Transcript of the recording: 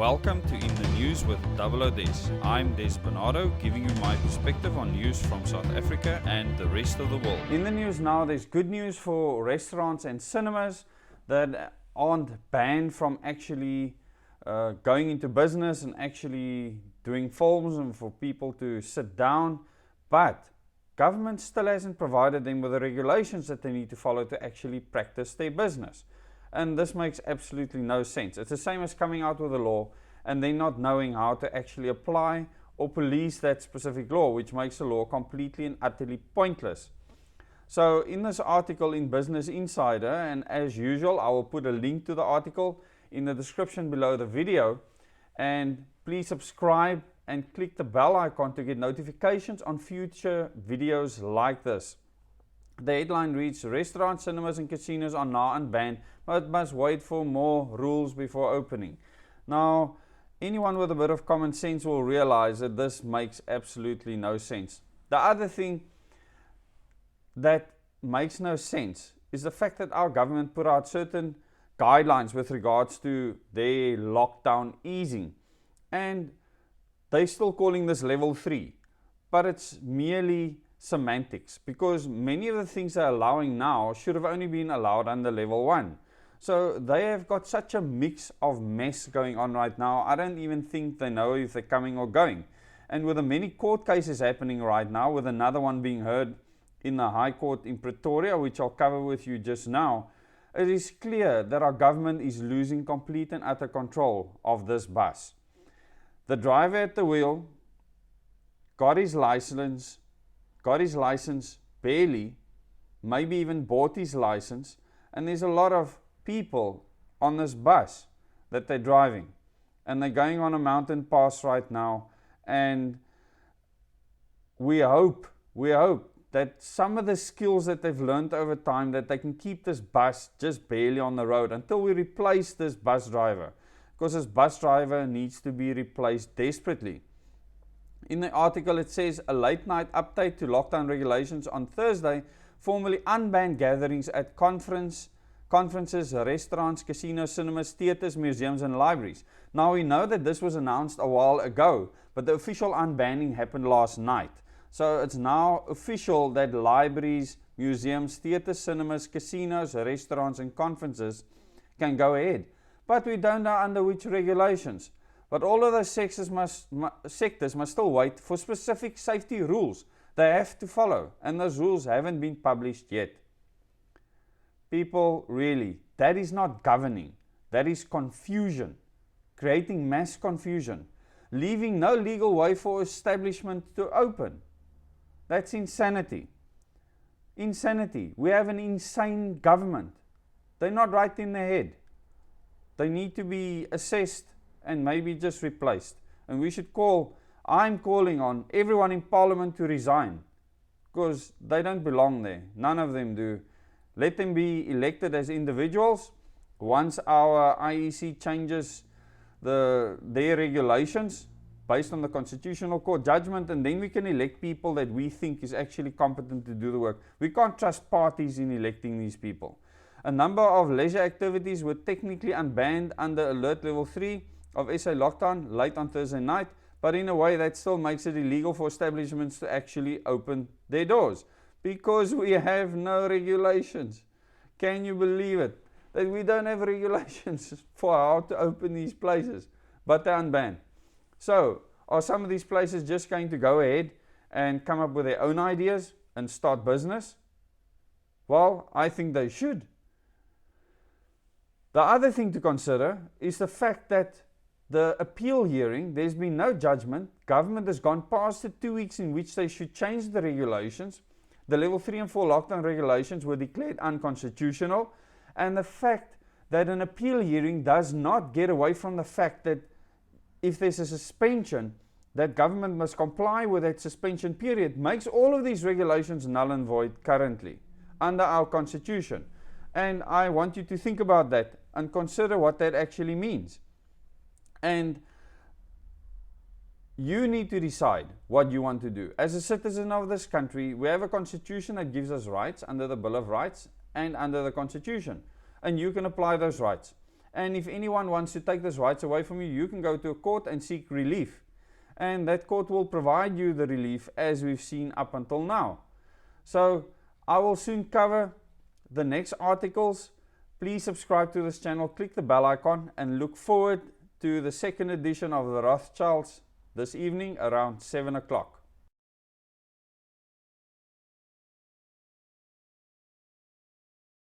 Welcome to In the News with Double O Des. I'm Des Bernardo, giving you my perspective on news from South Africa and the rest of the world. In the news now, there's good news for restaurants and cinemas that aren't banned from actually going into business and actually doing films and for people to sit down, but government still hasn't provided them with the regulations that they need to follow to actually practice their business. And this makes absolutely no sense. It's the same as coming out with a law and then not knowing how to actually apply or police that specific law, which makes the law completely and utterly pointless. So in this article in Business Insider, and as usual, I will put a link to the article in the description below the video, and please subscribe and click the bell icon to get notifications on future videos like this. The headline reads, restaurants, cinemas and casinos are now unbanned, but must wait for more rules before opening. Now, anyone with a bit of common sense will realize that this makes absolutely no sense. The other thing that makes no sense is the fact that our government put out certain guidelines with regards to their lockdown easing. And they're still calling this level 3, but it's merely semantics, because many of the things they're allowing now should have only been allowed under level 1. So they have got such a mix of mess going on right now. I don't even think they know if they're coming or going. And with the many court cases happening right now, with another one being heard in the High Court in Pretoria, which I'll cover with you just now, it is clear that our government is losing complete and utter control of this bus. The driver at the wheel got his license barely, maybe even bought his license, and there's a lot of people on this bus that they're driving, and they're going on a mountain pass right now, and we hope that some of the skills that they've learned over time, that they can keep this bus just barely on the road until we replace this bus driver, because this bus driver needs to be replaced desperately. In the article it says a late night update to lockdown regulations on Thursday formally unbanned gatherings at conferences, restaurants, casinos, cinemas, theatres, museums and libraries. Now we know that this was announced a while ago, but the official unbanning happened last night. So it's now official that libraries, museums, theatres, cinemas, casinos, restaurants and conferences can go ahead. But we don't know under which regulations. But all of those sectors must still wait for specific safety rules they have to follow, and those rules haven't been published yet. People, really, that is not governing. That is confusion, creating mass confusion, leaving no legal way for establishment to open. That's insanity. Insanity. We have an insane government. They're not right in their head. They need to be assessed and maybe just replaced. And we should I'm calling on everyone in Parliament to resign, because they don't belong there. None of them do. Let them be elected as individuals. Once our IEC changes their regulations based on the Constitutional Court judgment, and then we can elect people that we think is actually competent to do the work. We can't trust parties in electing these people. A number of leisure activities were technically unbanned under Alert Level 3 of SA lockdown late on Thursday night, but in a way that still makes it illegal for establishments to actually open their doors, because we have no regulations. Can you believe it? That we don't have regulations for how to open these places, but they're unbanned. So, are some of these places just going to go ahead and come up with their own ideas and start business? Well, I think they should. The other thing to consider is the fact that the appeal hearing, there's been no judgment. Government has gone past the 2 weeks in which they should change the regulations. The level 3 and 4 lockdown regulations were declared unconstitutional. And the fact that an appeal hearing does not get away from the fact that if there's a suspension, that government must comply with that suspension period, makes all of these regulations null and void currently under our constitution. And I want you to think about that and consider what that actually means. And you need to decide what you want to do. As a citizen of this country, we have a constitution that gives us rights under the Bill of Rights and under the Constitution. And you can apply those rights. And if anyone wants to take those rights away from you, you can go to a court and seek relief. And that court will provide you the relief as we've seen up until now. So I will soon cover the next articles. Please subscribe to this channel, click the bell icon, and look forward to the second edition of the Rothschilds this evening around 7 o'clock.